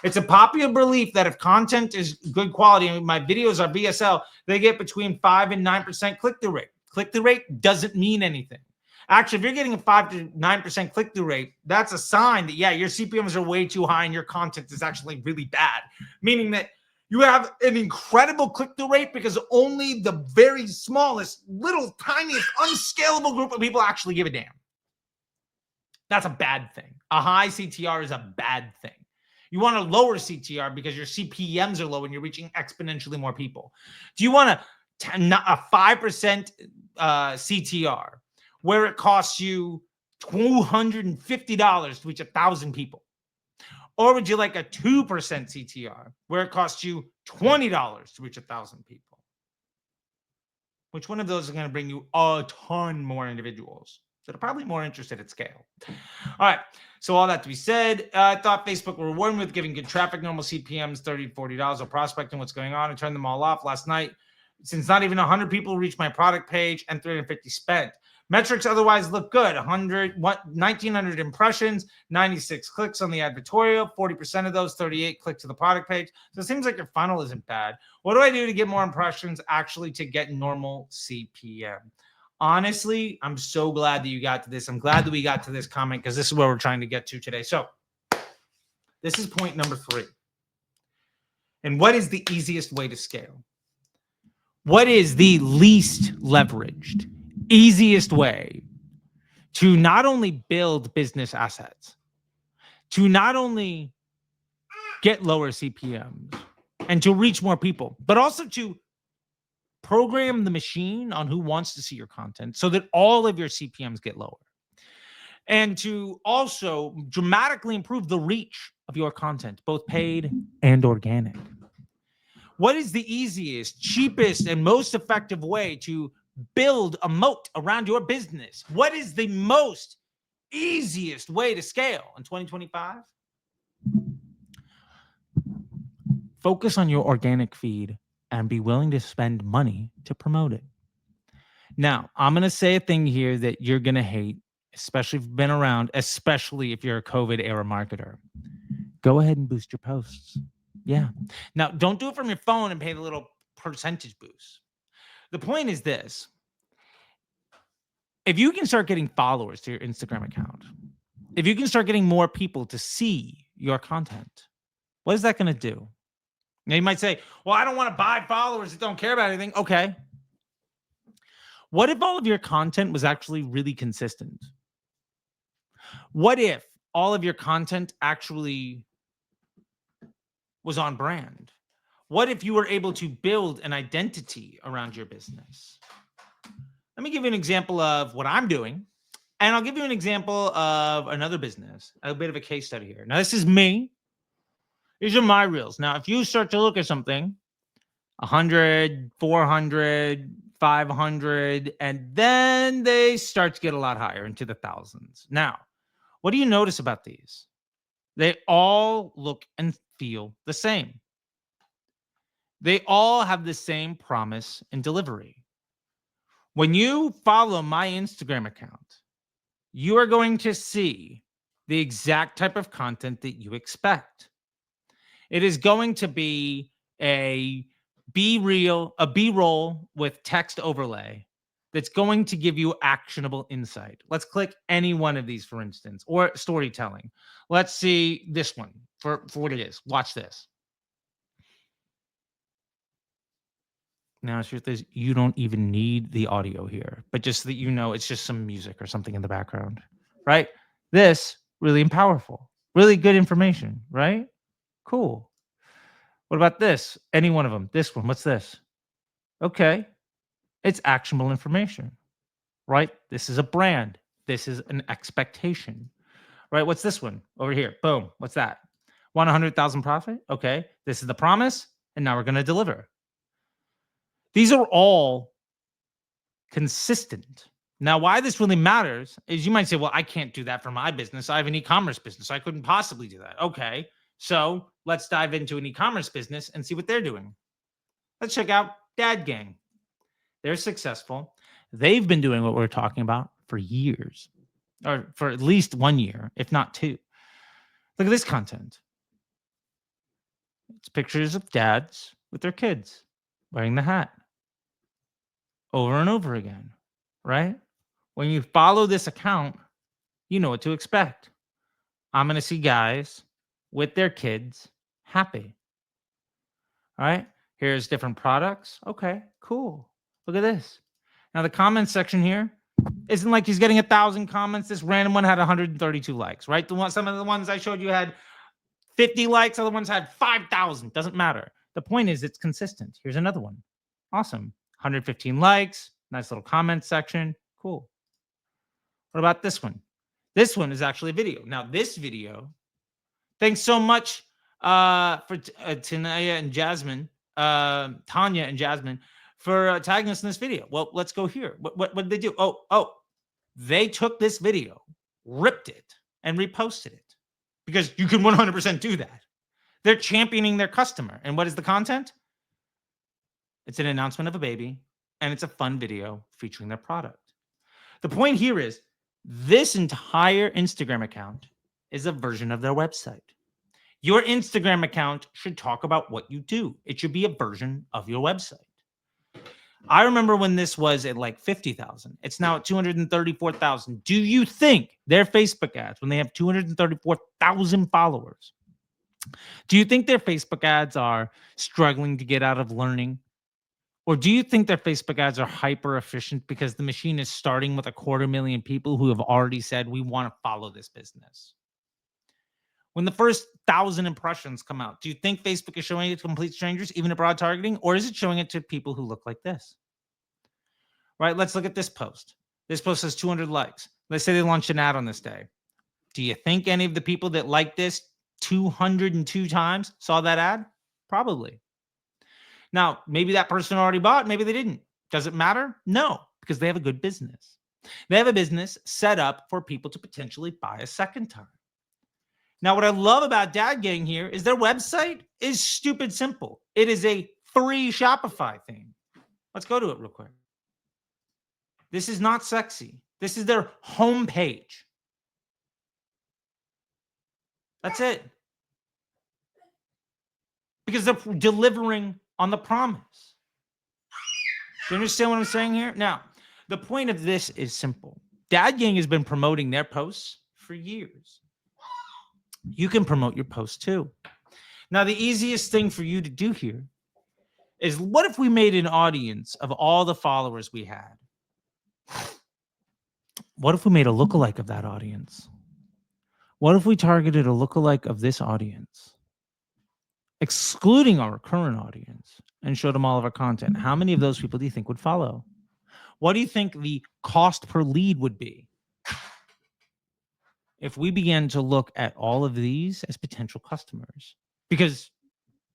[SPEAKER 1] It's a popular belief that if content is good quality and my videos are BSL, they get between 5 and 9% click-through rate. Click-through rate doesn't mean anything. Actually, if you're getting a 5 to 9% click-through rate, that's a sign that, yeah, your CPMs are way too high and your content is actually really bad, meaning that you have an incredible click-through rate because only the very smallest, little, tiniest, unscalable group of people actually give a damn. That's a bad thing. A high CTR is a bad thing. You want a lower CTR because your CPMs are low and you're reaching exponentially more people. Do you want a 5% CTR where it costs you $250 to reach 1,000 people? Or would you like a 2% CTR where it costs you $20 to reach 1,000 people? Which one of those is going to bring you a ton more individuals that are probably more interested at scale? All right. So all that to be said, I thought Facebook were rewarding with giving good traffic, normal CPMs, $30 to $40 of prospecting. What's going on? I turned them all off last night. Since not even 100 people reached my product page and 350 spent. Metrics otherwise look good. 1,900 impressions, 96 clicks on the advertorial, 40% of those, 38 click to the product page. So it seems like your funnel isn't bad. What do I do to get more impressions actually to get normal CPM? Honestly, I'm so glad that you got to this. I'm glad that we got to this comment because this is where we're trying to get to today. So this is point number 3. And what is the easiest way to scale? What is the least leveraged, easiest way to not only build business assets, to not only get lower CPMs and to reach more people, but also to program the machine on who wants to see your content so that all of your CPMs get lower, and to also dramatically improve the reach of your content, both paid and organic? What is the easiest, cheapest, and most effective way to build a moat around your business? What is the most easiest way to scale in 2025? Focus on your organic feed and be willing to spend money to promote it. Now, I'm going to say a thing here that you're going to hate, especially if you've been around, especially if you're a COVID era marketer. Go ahead and boost your posts. Yeah. Now, don't do it from your phone and pay the little percentage boost. The point is this. If you can start getting followers to your Instagram account, if you can start getting more people to see your content, what is that going to do? Now, you might say, well, I don't want to buy followers that don't care about anything. Okay. What if all of your content was actually really consistent? What if all of your content actually was on brand? What if you were able to build an identity around your business? Let me give you an example of what I'm doing, and I'll give you an example of another business, a bit of a case study here. Now, this is me. These are my reels. Now, if you start to look at something, 100, 400, 500, and then they start to get a lot higher into the thousands. Now, what do you notice about these? They all look and feel the same. They all have the same promise and delivery. When you follow my Instagram account, you are going to see the exact type of content that you expect. It is going to be a B-roll with text overlay that's going to give you actionable insight. Let's click any one of these, for instance, or storytelling. Let's see this one for what it is. Watch this. Now, the truth is, you don't even need the audio here, but just so that you know, it's just some music or something in the background, right? This, really powerful, really good information, right? Cool. What about this? Any one of them. This one, what's this? Okay. It's actionable information. right? This is a brand. This is an expectation, right? What's this one over here? Boom. What's that? 100,000 profit. Okay. This is the promise. And now we're going to deliver. These are all consistent. Now, why this really matters is you might say, well, I can't do that for my business. I have an e-commerce business. So I couldn't possibly do that. Okay. So let's dive into an e-commerce business and see what they're doing. Let's check out Dad Gang. They're successful. They've been doing what we're talking about for years, or for at least 1 year, if not 2. Look at this content. It's pictures of dads with their kids wearing the hat over and over again, right? When you follow this account, you know what to expect. I'm going to see guys with their kids happy. All right. Here's different products. Okay, cool. Look at this. Now, the comment section here isn't like he's getting 1,000 comments. This random one had 132 likes, right? Some of the ones I showed you had 50 likes. Other ones had 5,000. Doesn't matter. The point is it's consistent. Here's another one. Awesome. 115 likes. Nice little comment section. Cool. What about this one? This one is actually a video. Now, this video, thanks so much for Tanya and Jasmine, Tanya and Jasmine, for tagging us in this video. Well, let's go here. What did they do? Oh, they took this video, ripped it, and reposted it, because you can 100% do that. They're championing their customer. And what is the content? It's an announcement of a baby, and it's a fun video featuring their product. The point here is this entire Instagram account is a version of their website. Your Instagram account should talk about what you do. It should be a version of your website. I remember when this was at like 50,000. It's now at 234,000. Do you think their Facebook ads, when they have 234,000 followers, do you think their Facebook ads are struggling to get out of learning? Or do you think their Facebook ads are hyper efficient because the machine is starting with 250,000 people who have already said, we want to follow this business? When the first 1,000 impressions come out, do you think Facebook is showing it to complete strangers, even at broad targeting? Or is it showing it to people who look like this? Right? Let's look at this post. This post has 200 likes. Let's say they launched an ad on this day. Do you think any of the people that liked this 202 times saw that ad? Probably. Now, maybe that person already bought, maybe they didn't. Does it matter? No, because they have a good business. They have a business set up for people to potentially buy a second time. Now, what I love about Dad Gang here is their website is stupid simple. It is a free Shopify thing. Let's go to it real quick. This is not sexy. This is their homepage. That's it. Because they're delivering on the promise. Do you understand what I'm saying here? Now, the point of this is simple. Dad Gang has been promoting their posts for years. You can promote your posts too. Now, the easiest thing for you to do here is, what if we made an audience of all the followers we had? What if we made a lookalike of that audience? What if we targeted a lookalike of this audience, excluding our current audience, and showed them all of our content? How many of those people do you think would follow? What do you think the cost per lead would be if we began to look at all of these as potential customers? Because,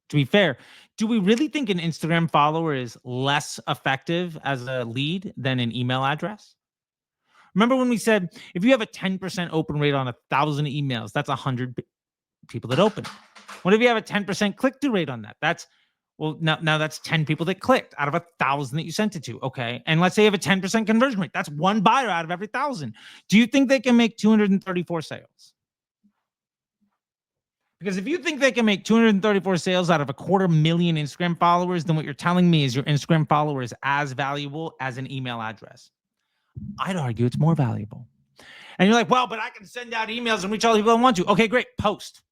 [SPEAKER 1] to be fair, do we really think an Instagram follower is less effective as a lead than an email address? Remember when we said, if you have a 10% open rate on 1,000 emails, that's 100 people that open. What if you have a 10% click-through rate on that? That's, well, now that's 10 people that clicked out of 1,000 that you sent it to. Okay. And let's say you have a 10% conversion rate. That's one buyer out of every 1,000. Do you think they can make 234 sales? Because if you think they can make 234 sales out of 250,000 Instagram followers, then what you're telling me is your Instagram follower is as valuable as an email address. I'd argue it's more valuable. And you're like, well, but I can send out emails and reach all the people I want to. Okay, great. Post.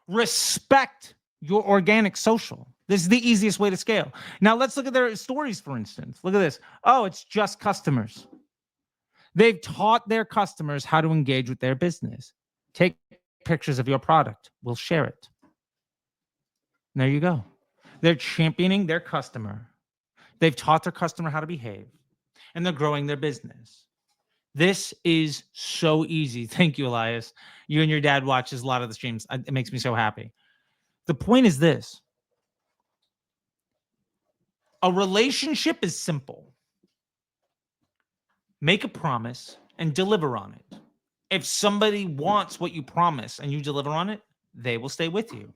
[SPEAKER 1] Respect your organic social. This is the easiest way to scale. Now, let's look at their stories, for instance. Look at this. Oh, it's just customers. They've taught their customers how to engage with their business. Take pictures of your product. We'll share it. And there you go. They're championing their customer. They've taught their customer how to behave, and they're growing their business. This is so easy. Thank you, Elias. You and your dad watches a lot of the streams. It makes me so happy. The point is this. A relationship is simple. Make a promise and deliver on it. If somebody wants what you promise and you deliver on it, they will stay with you.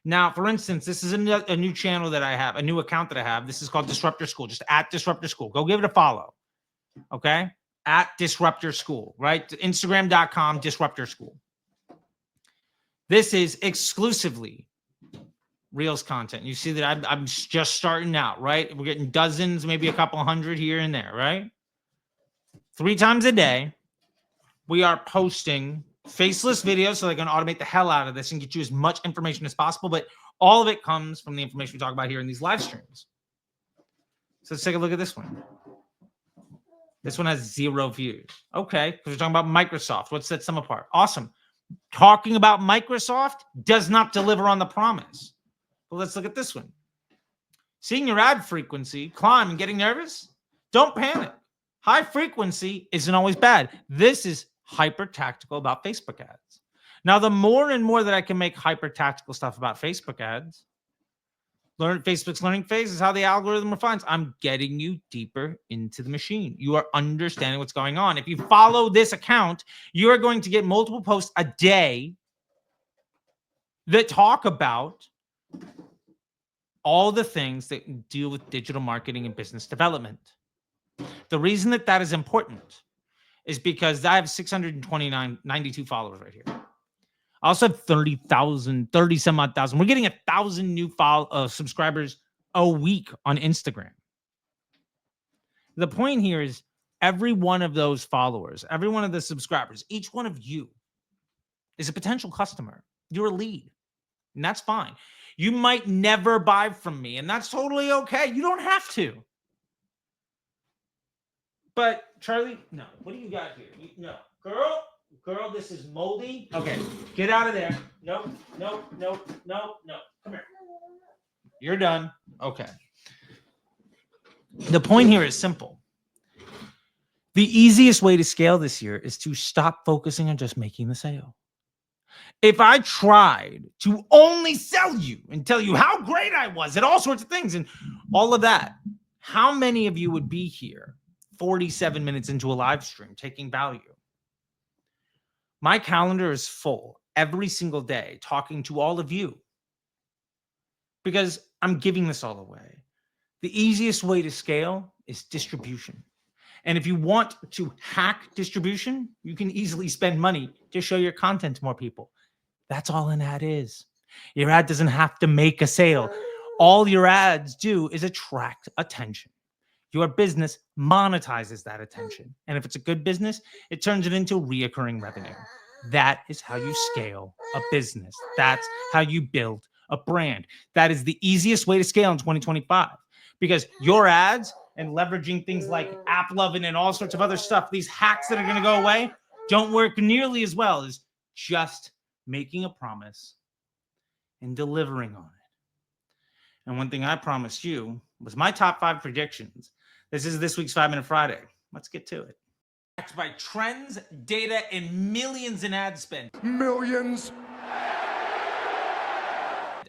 [SPEAKER 1] Now, for instance, this is a new channel that I have, a new account that I have. This is called Disrupt Your School, just at Disrupt Your School. Go give it a follow, okay? At Disrupt Your School, right? Instagram.com, Disrupt Your School. This is exclusively Reels content. You see that I'm just starting out, right? We're getting dozens, maybe a couple hundred here and there, right? 3 times a day, we are posting faceless videos so they can automate the hell out of this and get you as much information as possible. But all of it comes from the information we talk about here in these live streams. So let's take a look at this one. This one has 0 views. Okay, because we're talking about Microsoft. What sets them apart? Awesome. Talking about Microsoft does not deliver on the promise. Well, let's look at this one. Seeing your ad frequency climb and getting nervous? Don't panic. High frequency isn't always bad. This is hyper tactical about Facebook ads. Now, the more and more that I can make hyper tactical stuff about Facebook ads, Facebook's learning phase is how the algorithm refines. I'm getting you deeper into the machine. You are understanding what's going on. If you follow this account, you are going to get multiple posts a day that talk about all the things that deal with digital marketing and business development. The reason that that is important is because I have 92 followers right here. I also have 30 some odd thousand. We're getting 1,000 new subscribers a week on Instagram. The point here is every one of those followers, every one of the subscribers, each one of you is a potential customer. You're a lead, and that's fine. You might never buy from me, and that's totally okay. You don't have to. But Charlie, no. What do you got here? No. Girl, this is moldy. Okay, get out of there. No. Come here. You're done. Okay. The point here is simple. The easiest way to scale this year is to stop focusing on just making the sale. If I tried to only sell you and tell you how great I was at all sorts of things and all of that, how many of you would be here 47 minutes into a live stream taking value? My calendar is full every single day talking to all of you because I'm giving this all away. The easiest way to scale is distribution. And if you want to hack distribution, you can easily spend money to show your content to more people. That's all an ad is. Your ad doesn't have to make a sale. All your ads do is attract attention. Your business monetizes that attention. And if it's a good business, it turns it into reoccurring revenue. That is how you scale a business. That's how you build a brand. That is the easiest way to scale in 2025 because your ads and leveraging things like app loving and all sorts of other stuff, these hacks that are going to go away, don't work nearly as well as just making a promise and delivering on it. And one thing I promised you was my top 5 predictions. This is this week's 5-Minute Friday. Let's get to it. Backed by trends, data, and millions in ad spend.
[SPEAKER 4] Millions.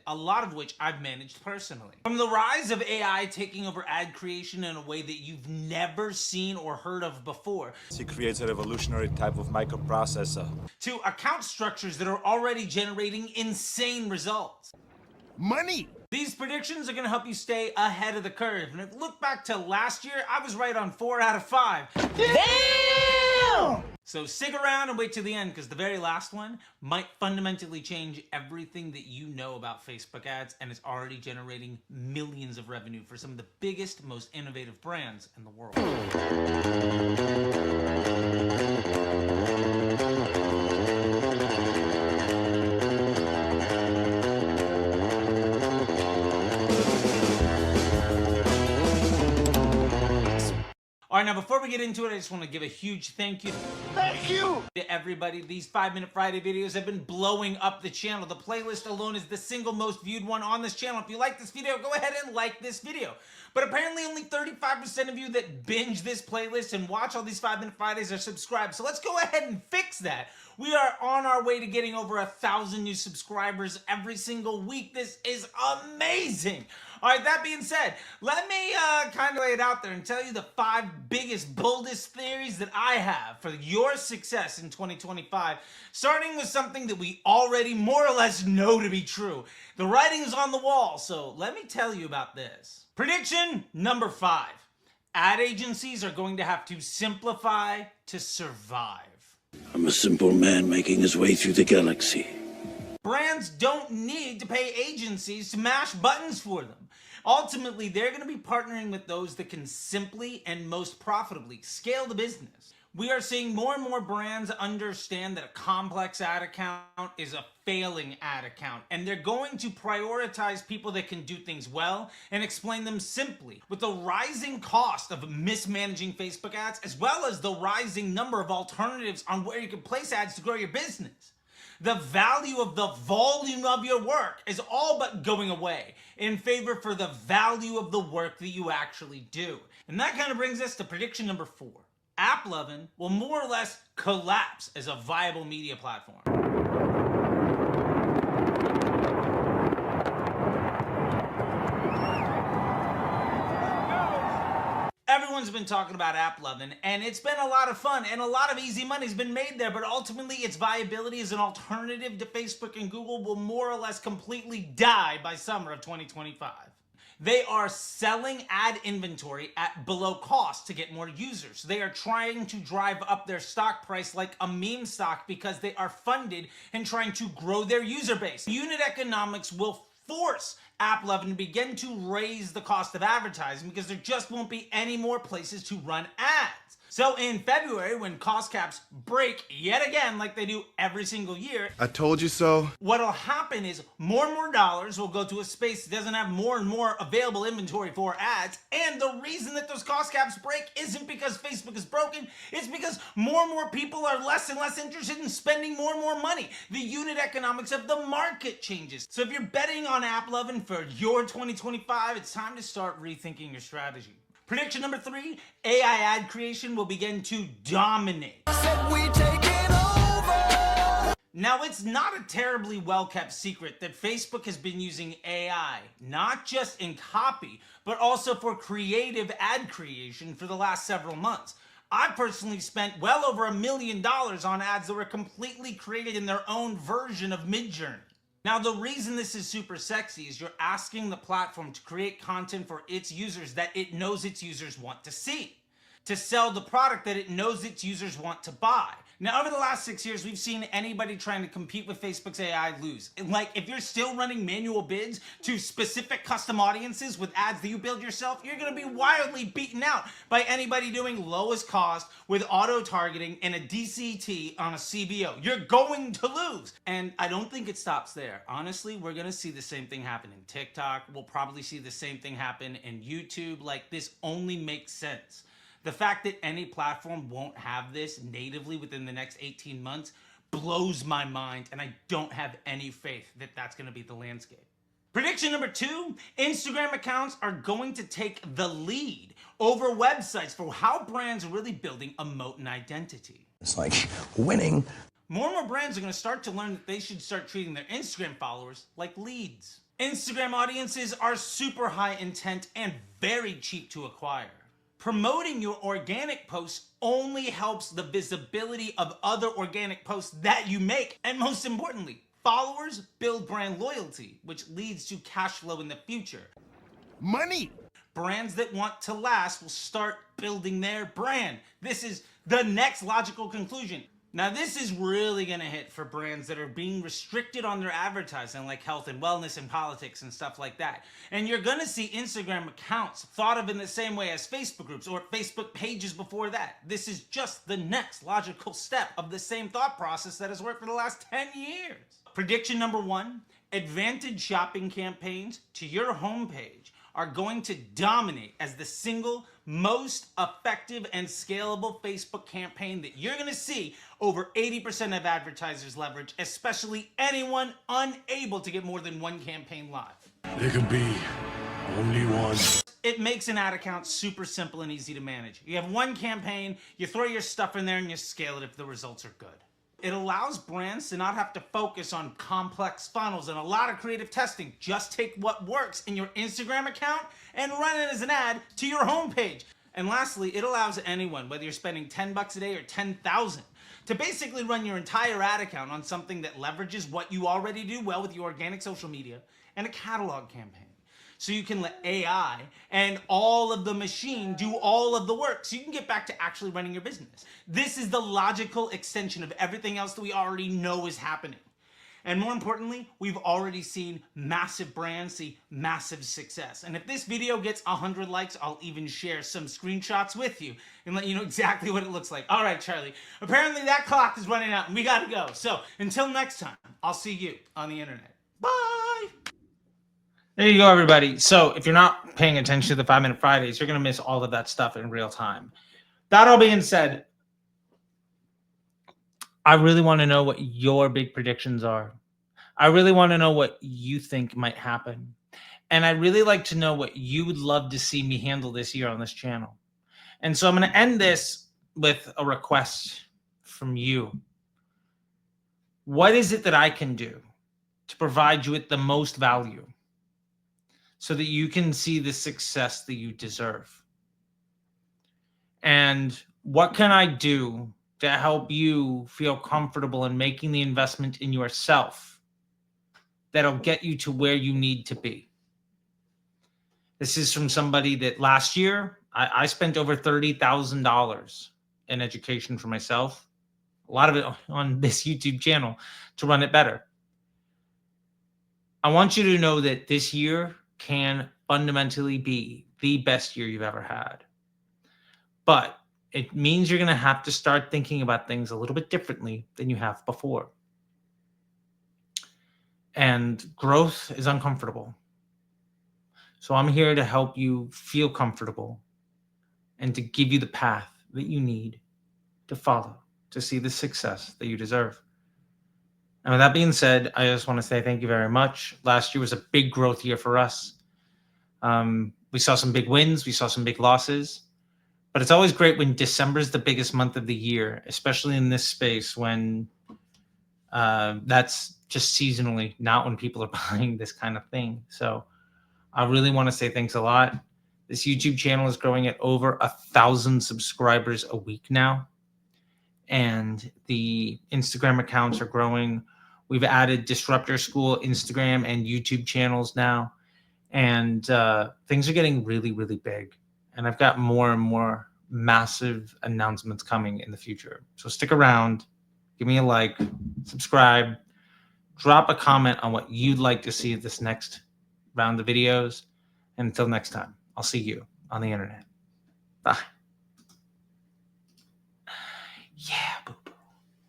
[SPEAKER 1] A lot of which I've managed personally. From the rise of AI taking over ad creation in a way that you've never seen or heard of before.
[SPEAKER 5] He creates a revolutionary type of microprocessor.
[SPEAKER 1] To account structures that are already generating insane results.
[SPEAKER 4] Money.
[SPEAKER 1] These predictions are going to help you stay ahead of the curve. And if you look back to last year, I was right on 4 out of 5. Damn! So stick around and wait till the end because the very last one might fundamentally change everything that you know about Facebook ads, and it's already generating millions of revenue for some of the biggest, most innovative brands in the world. All right, now before we get into it, I just want to give a huge thank you to everybody. These 5-Minute Friday videos have been blowing up the channel. The playlist alone is the single most viewed one on this channel. If you like this video, go ahead and like this video. But apparently only 35% of you that binge this playlist and watch all these 5-Minute Fridays are subscribed. So let's go ahead and fix that. We are on our way to getting over 1,000 new subscribers every single week. This is amazing. All right, that being said, let me kind of lay it out there and tell you the 5 biggest, boldest theories that I have for your success in 2025, starting with something that we already more or less know to be true. The writing is on the wall, so let me tell you about this. Prediction number 5. Ad agencies are going to have to simplify to survive.
[SPEAKER 6] I'm a simple man making his way through the galaxy.
[SPEAKER 1] Brands don't need to pay agencies to mash buttons for them. Ultimately, they're going to be partnering with those that can simply and most profitably scale the business. We are seeing more and more brands understand that a complex ad account is a failing ad account, and they're going to prioritize people that can do things well and explain them simply. With the rising cost of mismanaging Facebook ads, as well as the rising number of alternatives on where you can place ads to grow your business, the value of the volume of your work is all but going away in favor for the value of the work that you actually do. And that kind of brings us to prediction number 4. AppLovin will more or less collapse as a viable media platform. Everyone's been talking about AppLovin, and it's been a lot of fun, and a lot of easy money's been made there, but ultimately its viability as an alternative to Facebook and Google will more or less completely die by summer of 2025. They are selling ad inventory at below cost to get more users. They are trying to drive up their stock price like a meme stock because they are funded and trying to grow their user base. Unit economics will force AppLovin to begin to raise the cost of advertising because there just won't be any more places to run ads. So in February, when cost caps break yet again like they do every single year,
[SPEAKER 4] I told you so.
[SPEAKER 1] what'll happen is more and more dollars will go to a space that doesn't have more and more available inventory for ads. And the reason that those cost caps break isn't because Facebook is broken. It's because more and more people are less and less interested in spending more and more money. The unit economics of the market changes. So if you're betting on AppLovin for your 2025, it's time to start rethinking your strategy. Prediction number 3, AI ad creation will begin to dominate. Now, it's not a terribly well-kept secret that Facebook has been using AI, not just in copy, but also for creative ad creation for the last several months. I personally spent well over $1 million on ads that were completely created in their own version of Midjourney. Now, the reason this is super sexy is you're asking the platform to create content for its users that it knows its users want to see, to sell the product that it knows its users want to buy. Now, over the last 6 years, we've seen anybody trying to compete with Facebook's AI lose. Like, if you're still running manual bids to specific custom audiences with ads that you build yourself, you're going to be wildly beaten out by anybody doing lowest cost with auto-targeting and a DCT on a CBO. You're going to lose. And I don't think it stops there. Honestly, we're going to see the same thing happen in TikTok. We'll probably see the same thing happen in YouTube. Like, this only makes sense. The fact that any platform won't have this natively within the next 18 months blows my mind, and I don't have any faith that that's going to be the landscape. Prediction number 2, Instagram accounts are going to take the lead over websites for how brands are really building a moat and identity.
[SPEAKER 7] It's like winning.
[SPEAKER 1] More and more brands are going to start to learn that they should start treating their Instagram followers like leads. Instagram audiences are super high intent and very cheap to acquire. Promoting your organic posts only helps the visibility of other organic posts that you make. And most importantly, followers build brand loyalty, which leads to cash flow in the future.
[SPEAKER 4] Money.
[SPEAKER 1] Brands that want to last will start building their brand. This is the next logical conclusion. Now, this is really going to hit for brands that are being restricted on their advertising, like health and wellness and politics and stuff like that. And you're going to see Instagram accounts thought of in the same way as Facebook groups or Facebook pages before that. This is just the next logical step of the same thought process that has worked for the last 10 years. Prediction number 1, advantage shopping campaigns to your homepage are going to dominate as the single most effective and scalable Facebook campaign that you're going to see over 80% of advertisers leverage, especially anyone unable to get more than one campaign live.
[SPEAKER 6] There can be only one.
[SPEAKER 1] It makes an ad account super simple and easy to manage. You have one campaign, you throw your stuff in there and you scale it if the results are good. It allows brands to not have to focus on complex funnels and a lot of creative testing. Just take what works in your Instagram account and run it as an ad to your homepage. And lastly, it allows anyone, whether you're spending 10 bucks a day or 10,000, to basically run your entire ad account on something that leverages what you already do well with your organic social media and a catalog campaign. So you can let AI and all of the machine do all of the work so you can get back to actually running your business. This is the logical extension of everything else that we already know is happening. And more importantly, we've already seen massive brands see massive success. And if this video gets 100 likes, I'll even share some screenshots with you and let you know exactly what it looks like. All right, Charlie, apparently that clock is running out and we gotta go. So until next time, I'll see you on the internet. Bye. There you go, everybody. So if you're not paying attention to the 5-Minute Fridays, you're going to miss all of that stuff in real time. That all being said, I really want to know what your big predictions are. I really want to know what you think might happen. And I'd really like to know what you would love to see me handle this year on this channel. And so I'm going to end this with a request from you. What is it that I can do to provide you with the most value, so that you can see the success that you deserve? And what can I do to help you feel comfortable in making the investment in yourself that'll get you to where you need to be? This is from somebody that last year, I spent over $30,000 in education for myself, a lot of it on this YouTube channel to run it better. I want you to know that this year can fundamentally be the best year you've ever had. But it means you're going to have to start thinking about things a little bit differently than you have before. And growth is uncomfortable. So I'm here to help you feel comfortable and to give you the path that you need to follow to see the success that you deserve. And with that being said, I just want to say thank you very much. Last year was a big growth year for us. We saw some big wins. We saw some big losses. But it's always great when December is the biggest month of the year, especially in this space when that's just seasonally, not when people are buying this kind of thing. So I really want to say thanks a lot. This YouTube channel is growing at over 1,000 subscribers a week now. And the Instagram accounts are growing. We've added Disruptor School Instagram and YouTube channels now. And things are getting really, really big. And I've got more and more massive announcements coming in the future. So stick around, give me a like, subscribe, drop a comment on what you'd like to see this next round of videos. And until next time, I'll see you on the internet. Bye.